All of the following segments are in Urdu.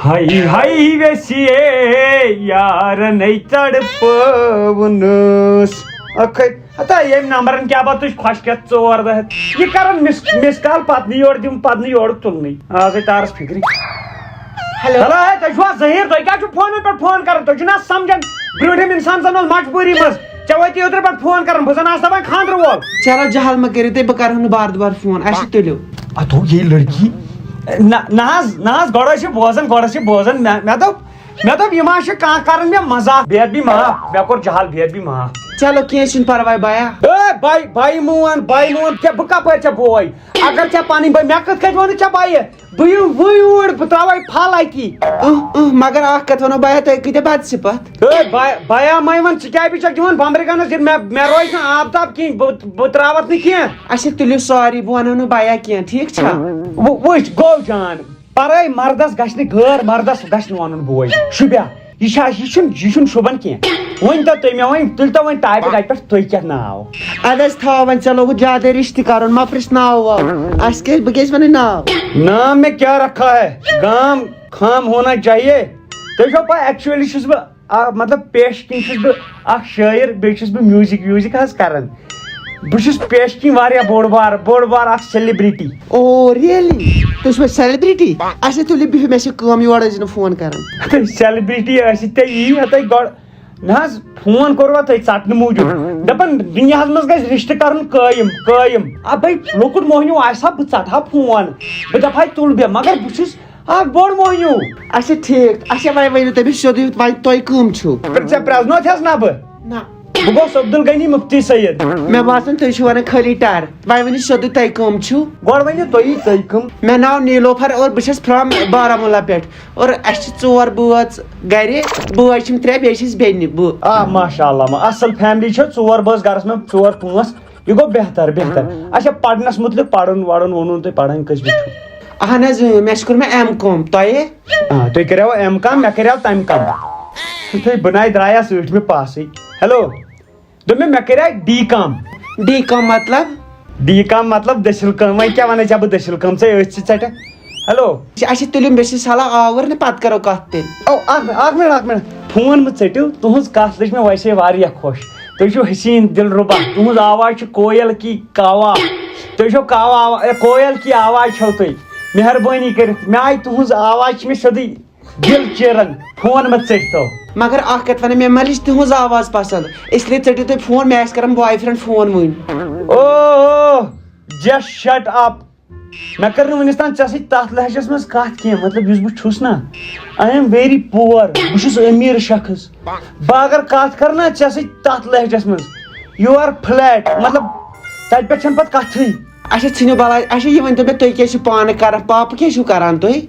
ہائی ہائی ویسیے یار نہیں تڑپونس اکھے اتا یہ نمبرن کیا بات تُج خوش کیا 4 دہ یہ کرن مس کال پتنی یور دم پتنی یور تلنی آز تارس فکری ہیلو ہیلو تجوا ظہیر تُہۍ کیا چھو فون پہ فون کرن تُہۍ چھو نا سمجھن برونٹھم انسان زن مجبوری مز ژےٚ وٲتی اوترٕ پٮ۪ٹھ فون کران بہٕ زن آسہٕ دپان خاندر وول چلو جہل مہ کٔرِو تُہۍ بہٕ کرہو نہٕ بار دُبار فون اَسہِ تُلِو اتو یہ لڑکی نہ گۄڈٕ ٲسِو بوزان مےٚ دوٚپ یہِ ما چھِ کانٛہہ کران مےٚ مزاق بیت بھی معاف مےٚ کوٚر جہل بیت بھی معاف چلو کینٛہہ چھُنہٕ پرواے بایا بائی مون ژےٚ بہٕ کپٲرۍ ژےٚ بوے اگر ژےٚ پنٕنۍ بٲے مےٚ کِتھ کٔنۍ ووٚنُتھ ژےٚ بایہِ بہٕ یِم وٕنۍ اوٗرۍ بہٕ تراوے پھل اتی مگر اکھ کتھ ونو بایا تُہۍ کۭتیاہ بد صفت بیا مے ون ژٕ کیٛازِ چھکھ دِوان بمبرِ گنس مےٚ روزِ نہٕ آب تاب کِہینۍ بہٕ تراوتھ نہٕ کینٛہہ اچھا تُلِو سوری بہٕ ونو نہٕ بایا کینٛہہ ٹھیٖک چھا وٕچھ گوٚو جان پرٲے مردس گژھِ نہٕ غٲر مردس گژھِ نہٕ وَنُن بوے شُبیا یہ چھُنہٕ شوٗبان کینٛہہ وۄنۍ تو تُہۍ مےٚ وۄنۍ تُلۍ تو وۄنۍ ٹاپِک اتہِ پٮ۪ٹھ تُہۍ کیٛاہ ناو اد حظ تھاو وۄنۍ ژےٚ لوگُت زیادے رشتہٕ کرُن مہ پرژھ ناو واو اَسہِ کیٛاہ بہٕ کیٛازِ ونہٕ ناو نام میں کیا رکھا ہے گام خام ہونا چاہیے تُہۍ چھو پاے ایکچُؤلی چھُس بہٕ مطلب پیش کِنۍ چھُس بہٕ اکھ شٲعر بیٚیہِ چھُس بہٕ میوٗزِک حظ کران بہٕ چھُس پیش کِنۍ واریاہ بوٚڑ بار اکھ سیلبرٹی او ریلی تُہۍ چھِوا سیلبرٹی اچھا تُلِو بِہِو مےٚ چھِ کٲم یور ٲسۍ نہٕ فون کران سیلبرٹی ٲسِتھ تُہۍ یی تُہۍ گۄڈٕ نہ حظ فون کوٚروا تۄہہِ ژٹنہٕ موٗجوٗب دپان دُنیاہس منٛز گژھِ رشتہٕ کرُن قٲیِم بھائی لۄکُٹ موہنیوٗ آسہِ ہا بہٕ ژٹہٕ ہا فون بہٕ دپہٕ ہا تُل بیٚہہ مگر بہٕ چھُس اکھ بوٚڑ موہنیوٗ اچھا ٹھیٖک اچھا وۄنۍ ؤنِو تُہۍ مےٚ سیوٚدُے وۄنۍ تۄہہِ کٕم چھِو ژےٚ پرٛزنوتھس نا بہٕ نہ بہٕ گوس عبدالغنی مفتی سید مےٚ باسان تُہۍ چھِو ونان خٲلی ٹر وۄنۍ ؤنِو سیوٚدُے تۄہہِ کٕم چھِو گۄڈٕ ؤنِو تُہۍ کٕم مےٚ ناو نیٖلوفر اور بہٕ چھَس فرام بارہمولہ پٮ۪ٹھ اور اَسہِ چھِ 4 بٲژ گرِ بٲے چھِم 3 بیٚیہِ چھِس بیٚنہِ بہٕ ماشاء اللہ اصل فیملی چھِ 4 بٲژ گرس منٛز 4 5 یہِ گوٚو بہتر اچھا پرنس مُتعلق پرُن ووٚنوُ تۄہہِ پران کٔژِ بجہِ چھُو اہن حظ مےٚ چھُ کوٚرمُت M.Com تۄہہِ تُہۍ کریو M.Com مےٚ کریو تمہِ کم بہٕ ناے درٛایس ٲٹھمہِ پاسٕے ہیلو دوٚپ مےٚ کریاے D.Com مطلب دٔسِل کٲم وۄنۍ کیٛاہ ونے ژےٚ بہٕ دٔسِل کٲم ژےٚ أتھۍ سۭتۍ ژٹکھ ہیلو اچھا تُلِو مےٚ چھِ سہلان آوُر نہ پتہٕ کرو کتھ تیٚلہِ اکھ منٹ فون مہٕ ژٔٹِو تُہنٛز کتھ لٔج مےٚ ویسے واریاہ خۄش تُہۍ چھِو حسیٖن دل رُبا تُہنٛز آواز چھِ کویل کی کاوا تُہۍ چھِو کویل کی آواز چھو تُہۍ مہربٲنی کٔرِتھ مےٚ آیہِ تُہنٛز آواز چھِ مےٚ سیوٚدُے دل چیران فون مہ ژٔٹۍتو مگر اکھ کتھ ونہٕ مےٚ لٔج تُہنٛز آواز پسنٛد اسلیے ژٔٹِو تُہۍ فون مےٚ آسہِ کران باے فرینڈ فون وٕنۍ جسٹ شٹ اپ مےٚ کٔر نہٕ وُنیُس تام ژےٚ سۭتۍ تتھ لہجس منٛز کتھ کینٛہہ مطلب یُس بہٕ چھُس نا آی ایم ویری پُور بہٕ چھُس أمیٖر شخص بہٕ اگر کتھ کرٕ نا ژےٚ سۭتۍ تتھ لہجس منٛز یوٗ آر فلیٹ مطلب تتہِ پٮ۪ٹھ چھنہٕ پتہٕ کتھٕے اچھا ژھٕنِو بلاے اچھا یہِ ؤنۍتو مےٚ تُہۍ کیٛاہ چھِو پانہٕ کران پاپہٕ کیٛاہ چھِو کران تُہۍ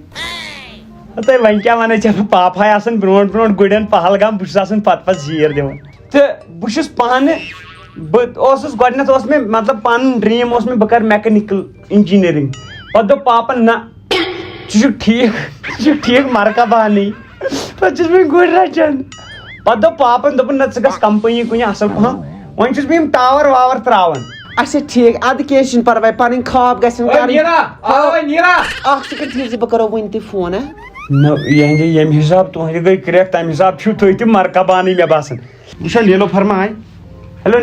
تُہۍ وۄنۍ کیٛاہ ونے ژےٚ بہٕ پاپہے آسان برونٛٹھ گُرٮ۪ن پہلگام بہٕ چھُس آسان پتہٕ زیٖر دِوان تہٕ بہٕ چھُس پانہٕ بہٕ اوسُس گۄڈٕنیتھ اوس مےٚ مطلب پنُن ڈریٖم اوس مےٚ بہٕ کرٕ میکنِکل انجیٖنرِنٛگ پتہٕ دوٚپ پاپن نہ ژٕ چھُکھ ٹھیٖک مرکہ بہانی پتہٕ چھُس بہٕ گُرۍ رچان پتہٕ دوٚپ پاپن دوٚپُن نہ ژٕ گژھ کمپٔنی کُنہِ اصل پہم وۄنۍ چھُس بہٕ یِم ٹاور واور تراوان اچھا ٹھیٖک ادٕ کینٛہہ چھُنہٕ پرواے پنٕنۍ خواب گژھن اکھ سیکنڈ ٹھیٖک بہٕ کرو وُنۍ تہِ فون ییٚمہِ حساب تُہنٛدِ گٔے کرٛیک تمہِ حساب چھِو تُہۍ تہِ مرکہ بانٕے مےٚ باسان وٕچھا نیٖلو فرما آے ہیلو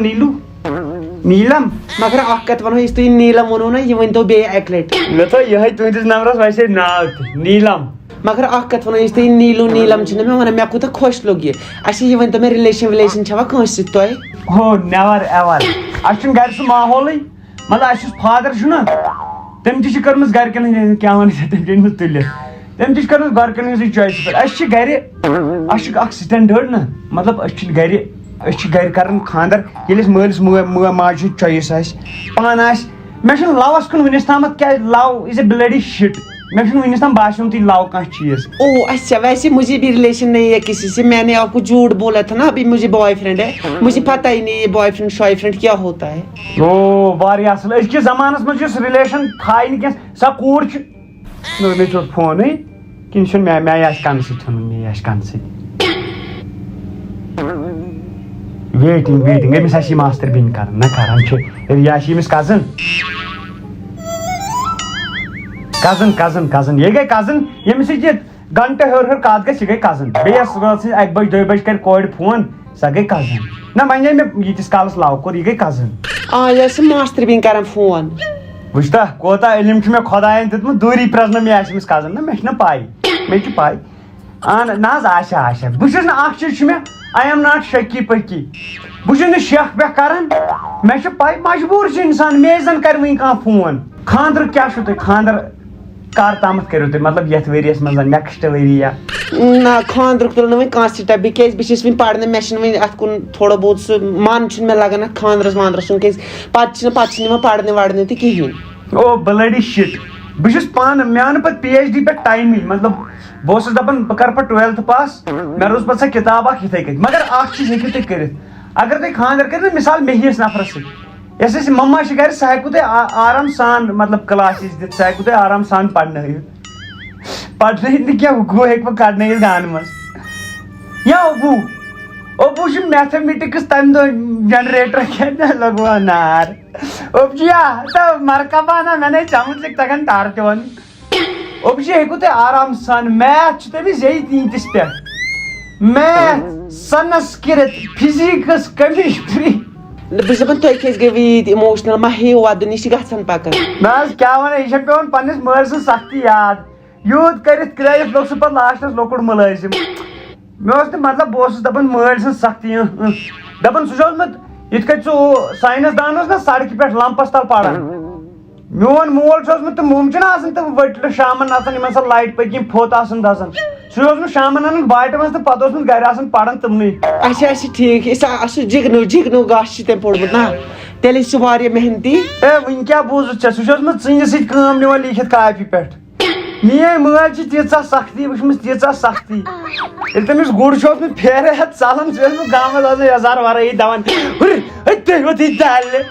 نیٖلم مگر اکھ کتھ ونو یُس تُہۍ نیٖلم ووٚنوُ نا یہِ ؤنۍتو بیٚیہِ اکہِ لٹہِ مےٚ تھوٚو یِہے تُہنٛدِس نمبرس ویسے ناو تہِ نیٖلم مگر اکھ کتھ ونو یُس تُہۍ نیٖلم چھِ نا مےٚ ونان مےٚ کوٗتاہ خۄش لوٚگ یہِ اچھا یہِ ؤنۍتو مےٚ رِلیشن چھوا کٲنٛسہِ سۭتۍ تۄہہِ نیور ایور اسہِ چھُنہٕ گرِ سُہ ماحولٕے مطلب اسہِ یُس فادر چھُ نا تٔمۍ تہِ چھِ کٔرمٕژ گرِکٮ۪ن ہٕنٛدۍ کیٛاہ ونہٕ ژےٚ تٔمۍ چھِ أنۍمٕژ تُلِتھ تٔمۍ تہِ چھِ کٔرمٕژ گرِکٮ۪ن ہٕنٛزٕے چویسہِ پٮ۪ٹھ اسہِ چھِ گرِ اسہِ چھُ اکھ سٹینڈٲرڈ نا مطلب أسۍ چھِ گرِ کران خاندر ییٚلہِ أسۍ مٲلِس ماجہِ ہٕنٛز چویس آسہِ پانہٕ آسہِ مےٚ چھُنہٕ لوَس کُن وُنیُس تامتھ کیٛازِ لو از اے بلڈی شِٹ مےٚ چھُنہٕ وُنیُس تام باسیومتُے لو کانٛہہ چیٖز اچھا ویسے مجھے بھی ریلیشن نہیں ہے کسی سے میں نے آپ کو جھوٹ بولا تھا نا ابھی مجھے بوائے فرینڈ ہے مجھے پتہ ہی نہیں یہ بوائے فرینڈ شوائے فرینڈ کیا ہوتا ہے واریاہ اصل أزکِس زمانس منٛز یُس رِلیشن تھایہِ نہٕ کینٛہہ سۄ کوٗر چھِ مےٚ ژوٚٹ فونٕے کِنہٕ چھُنہٕ مےٚ آسہِ کنہٕ سۭتۍ ژھُنُن مے آسہِ کنہٕ سۭتۍ ویٹِنگ أمِس آسہِ یہِ ماستٕر بیٚنہِ کران نہ کران چھِ رِیا چھِ أمِس کزن یہ گٔے کزن ییٚمِس سۭتۍ یہِ گنٹہٕ ہیوٚر کتھ گژھِ یہِ گٔے کزن بیٚیہِ یۄس رٲژ 1 بجہِ 2 بجہِ کرِ کورِ فون سۄ گٔے کزن نہ وۄنۍ مےٚ ییٖتِس کالس لو کوٚر یہِ گٔے کزن یہِ ٲس ماستٕر بیٚنہِ کران فون وٕچھتا کوتاہ علم چھُ مےٚ خۄدایَن دیُتمُت دوٗری پرٛزنٲو مےٚ آسہِ أمِس کزن نہ مےٚ چھِ نہ پاے مےٚ چھِ پاے نہ حظ آچھا بہٕ چھُس نہٕ اکھ چیٖز چھُ مےٚ آی ایم ناٹ شکی پکی بہٕ چھُس نہٕ شک ویک کران مےٚ چھِ پاے مجبوٗر چھُ انسان مےٚ زن کرِ وٕنۍ کانٛہہ فون خاندر کیٛاہ چھُو تۄہہِ خاندر کر تامتھ کٔرِو تُہۍ مطلب یتھ ؤریس منٛز نیکسٹ ؤری یا نہ خاندرُک تُل نہٕ وۄنۍ کانٛہہ سٹیپ بِکیازِ بہٕ چھس وۄنۍ پرنہٕ مےٚ چھُنہٕ وۄنۍ اتھ کُن تھوڑا بہت سُہ من چھُنہٕ مےٚ لگان اتھ خاندرس واندرس کُن کیازِ پتہٕ چھُنہٕ یِوان پرنہٕ ورنہٕ تہِ کِہیٖنۍ او بلڈی شِٹ بہٕ چھُس پانہٕ مےٚ آو نہٕ پتہٕ پی ایچ ڈی پٮ۪ٹھ ٹایمٕے مطلب بہٕ اوسُس دپان بہٕ کرٕ پتہٕ 12th پاس مےٚ روٗز پتہٕ سۄ کِتاب اکھ یِتھٕے کٔنۍ مگر اکھ چیٖز ہیٚکِو تُہۍ کٔرِتھ اگر تُہۍ خاندر کٔرِو مِثال مےٚ ہِوِس نفرس سۭتۍ یۄس اَسہِ مما چھِ گرِ سۄ ہیٚکوٕ تۄہہِ آرام سان مطلب کلاسز دِتھ سۄ ہیٚکوٕ تۄہہِ آرام سان پرنٲوِتھ پرنٲوِتھ نہٕ کینٛہہ گوٚو ہیٚکہِ بہٕ کڑنٲوِتھ گانہٕ منٛز یا اوبوٗ چھُ میتھمیٹکس تمہِ دۄہ جنریٹر کھٮ۪تھ لگوو نار اوبجیا تہٕ مرکبا نا مےٚ نے سمجھ تگان ٹر تہِ ون اوبجی ہیٚکوٕ تُہۍ آرام سان میتھ چھُ تٔمِس ییٚتِس پٮ۪ٹھ میتھ سنسکرت فِزِکٕس کیمسٹری بہٕ چھس دپان تُہۍ کیازِ گٔیوٕ ییٖتۍ اِموشنل ما ہیٚیِو ودُن یہِ چھِ گژھان پکان نہ حظ کیٛاہ ونان یہِ چھےٚ پیٚوان پننِس مٲلۍ سٕنٛز سختی یاد یوٗت کٔرِتھ کرٲیِتھ لوٚگ سُہ پتہٕ لاسٹس لۄکُٹ مُلٲزِم مےٚ اوس نہٕ مطلب بہٕ اوسُس دپان مٲلۍ سٕنٛز سختی دپان سُہ چھُ اوسمُت یِتھ کٔنۍ ژٕ ساینس دان اوس نا سڑکہِ پٮ۪ٹھ لمپس تل پران میون مول چھُ اوسمُت تِم موم چھِنہ آسان تِم ؤٹلہٕ شامن آسان یِمن سۄ لایٹہِ پٔتۍ کِنۍ پھوٚت آسان دزان سُہ چھُ اوسمُت شامن انان باٹہِ منٛز تہٕ پتہٕ اوسمُت گرِ آسان پران تِمنٕے اچھا ٹھیٖک سُہ جگنو گاسہٕ چھُ تٔمۍ پوٚرمُت نا تیٚلے چھُ سُہ واریاہ محنتی وٕنۍ کیٛاہ بوٗزُتھ ژےٚ سُہ چھُ اوسمُت ژٕنہِ سۭتۍ کٲم نِوان لیٖکھِتھ کاپی پٮ۪ٹھ میٲنۍ مٲلۍ چھِ تیٖژاہ سختی وٕچھمٕژ تیٖژاہ سختی ییٚلہِ تٔمِس گُر چھُ اوسمُت پھیرٕ ہٮ۪تھ ژلان سُہ اوسمُت گامس آسان یزار ورٲیی دپان تُہۍ وٲتِو دالہِ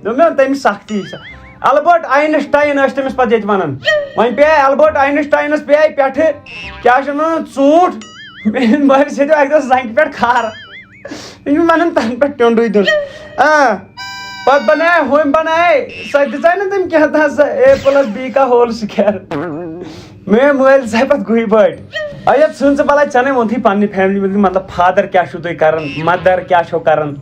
دوٚپ مےٚ تٔمِس سختی البٲٹ آینسٹاین ٲسۍ تٔمِس پتہٕ ییٚتہِ ونان وۄنۍ پیٚیہِ البٲٹ آینسٹاینس پیٚیہِ پٮ۪ٹھٕ کیٛاہ چھِ ونان ژوٗنٛٹھ میٲنۍ مٲلِس ہیٚتِو اکہِ دۄہ زنٛگہِ پٮ۪ٹھ کھر یہِ چھُ ونان تنہٕ پٮ۪ٹھ ٹیوٚنٛڈُے دیُن پتہٕ بنایے ہُمۍ بنایے سۄ دِژے نہٕ تٔمۍ کینٛہہ تہٕ سۄ A+B کا ہول سُکیر میٲنۍ مٲلۍ ژاے پتہٕ گُہہِ بٔٹۍ اَیا ژھٕن ژٕ بلاے ژےٚ نے ووٚنتھٕے پننہِ فیملی مطلب فادر کیٛاہ چھُو تُہۍ کران مدر کیٛاہ چھو کران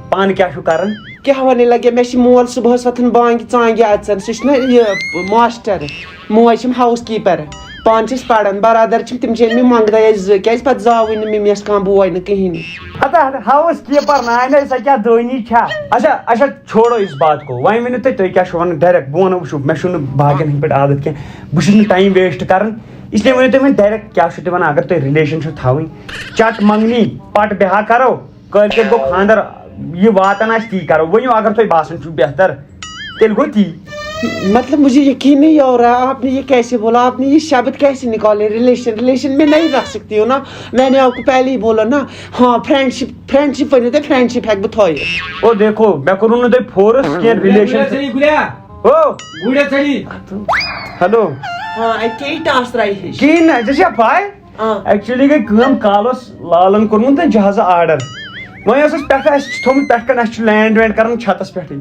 پانہٕ کیٛاہ چھُو کران کیٛاہ ونے لگے مےٚ چھُ مول صبحس وۄتھان بانگہِ ژانگہِ اژان سُہ چھُ نا یہِ ماسٹر موج چھم ہاوُس کیٖپر پانہٕ چھِ أسۍ پران برادر چھِم تِم چھِ أنۍ مٕتۍ منٛگہٕ دۄہ 2 کیازِ پتہٕ زاوٕے نہٕ مےٚ کانٛہہ بوے نہٕ کِہینۍ ہتا ہاوُس کیٖپر نانۍ سۄ کیٛاہ دٲنی چھا اچھا چھوڑو اس بات کو وۄنۍ ؤنِو تُہۍ کیٛاہ چھِو ونان ڈایریکٹ بہٕ ونو وٕچھو مےٚ چھُنہٕ باقین ہٕنٛدۍ پٲٹھۍ عادت کینٛہہ بہٕ چھُس نہٕ ٹایم ویسٹ کران اسلیے ؤنِو تُہۍ وۄنۍ ڈایریکٹ کیٛاہ چھِو تُہۍ ونان اگر تُہۍ رِلیشن چھِو تھاوٕنۍ چٹ منگنی پٹ بیاہ کرو کٲلکیٚتھ گوٚو خاندر یہ واتان آسہِ تی کرو ؤنِو اگر تۄہہِ باسان چھُو بہتر تیٚلہِ گوٚو تی مطلب مجھے یقین نہیں ہو رہا آپ نے یہ کیسے بولا آپ نے یہ شبد کیسے نکالے ریلیشن میں نہیں رکھ سکتی ہوں نا میں نے آپ کو پہلے ہی بولا نا ہاں فرینڈشپ ونو تُہۍ فرینڈشپ ہیٚکہٕ بہٕ تھٲیِتھ او دیکھو مےٚ کوٚرُو نہٕ تۄہہِ فورس کینٛہہ رِلیشن ہیلو ہاں اتے ٹاس ترٛایہِ ہِش کِہیٖنۍ نہٕ ژےٚ چھےٚ پاے ایکچُؤلی گٔے کٲم کالہٕ اوس لالن کوٚرمُت نا جہازٕ آرڈر وۄنۍ اوس اَسہِ پٮ۪ٹھٕ اَسہِ چھُ تھوٚمُت پٮ۪ٹھٕ کَنۍ اَسہِ چھُ لینڈ وینڈ کران چھتس پٮ۪ٹھٕے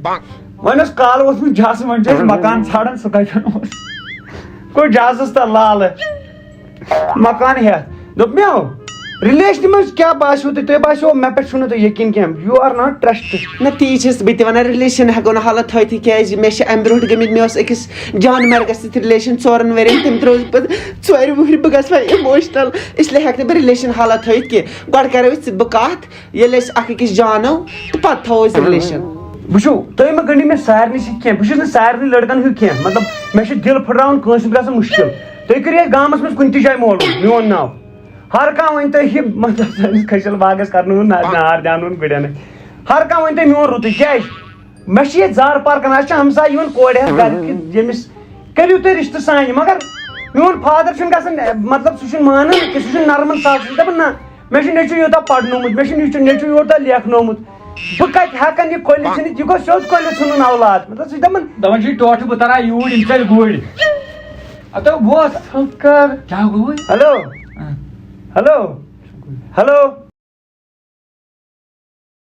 وۄنۍ اوس کالہٕ ووتھمُت جہازٕ وۄنۍ چھِ أسۍ مکان ژھانڈان سُہ کتٮ۪ن اوس گوٚو جہازس تل لالہٕ مکان ہٮ۪تھ دوٚپ مےٚ رِلیشنہِ منٛز کیٛاہ باسیو تۄہہِ باسیو مےٚ پٮ۪ٹھ چھُو نہٕ تۄہہِ یقیٖن کینٛہہ یوٗ آر ناٹ ٹرسٹ نہ تی چھس بہٕ تہِ ونان رِلیشن ہیٚکو نہٕ حالت تھٲیتھٕے کیازِ مےٚ چھِ امہِ برونٛٹھ گٔمٕتۍ مےٚ اوس أکِس جانمرگس سۭتۍ رِلیشن 4 ؤرین تٔمۍ ترٛوو پتہٕ 4 وُہرۍ بہٕ گژھٕ وۄنۍ اِموشنل اسلیے ہیٚکہٕ نہٕ بہٕ رِلیشن حالت تھٲیِتھ کینٛہہ گۄڈٕ کرو أسۍ ژٕ بہٕ کتھ ییٚلہِ أسۍ اکھ أکِس جانو تہٕ پتہٕ تھاوو أسۍ رِلیشن وٕچھو تُہۍ مہ گٔنڈِو مےٚ سارنٕے سۭتۍ کینٛہہ بہٕ چھُس نہٕ سارنٕے لڑکن ہیوٗ کینٛہہ مطلب مےٚ چھُ دِل پھٕٹراوُن کٲنٛسہِ ہُنٛد گژھان مُشکِل تُہۍ کٔرِو اَسہِ گامس منٛز کُنہِ تہِ جایہِ معلوٗم میون ناو ہر کانٛہہ ؤنۍ تۄہہِ یہِ مطلب سٲنِس کھٔجل باغس کرناوُن نار دیٛانوُن گُرٮ۪ن ہر کانٛہہ ؤنۍ تۄہہِ میون رُتُے کیٛازِ مےٚ چھِ ییٚتہِ زار پار کران اَسہِ چھِ ہمساے یِوان کورِ ہٮ۪تھ گرِ ییٚمِس کٔرِو تُہۍ رِشتہٕ سانہِ مگر میون فادر چھُنہٕ گژھان مطلب سُہ چھُنہٕ مانان کہِ سُہ چھُنہٕ نرمن ساس سُہ چھُ دپان نہ مےٚ چھُ نیٚچوٗ یوٗتاہ پرنومُت مےٚ چھُ نیٚچوٗ یوٗتاہ لیکھنومُت بہٕ کتہِ ہٮ۪کن یہِ کۄلہِ ژھٕنِتھ یہِ گوٚو سیوٚد کۄلہِ ژھٕنُن اولاد مطلب سُہ چھُ دپان چھُ ٹوٹھٕ بہٕ تران یوٗرۍ یِم ژَلہِ گُرۍ ہیلو ہیلو ہیلو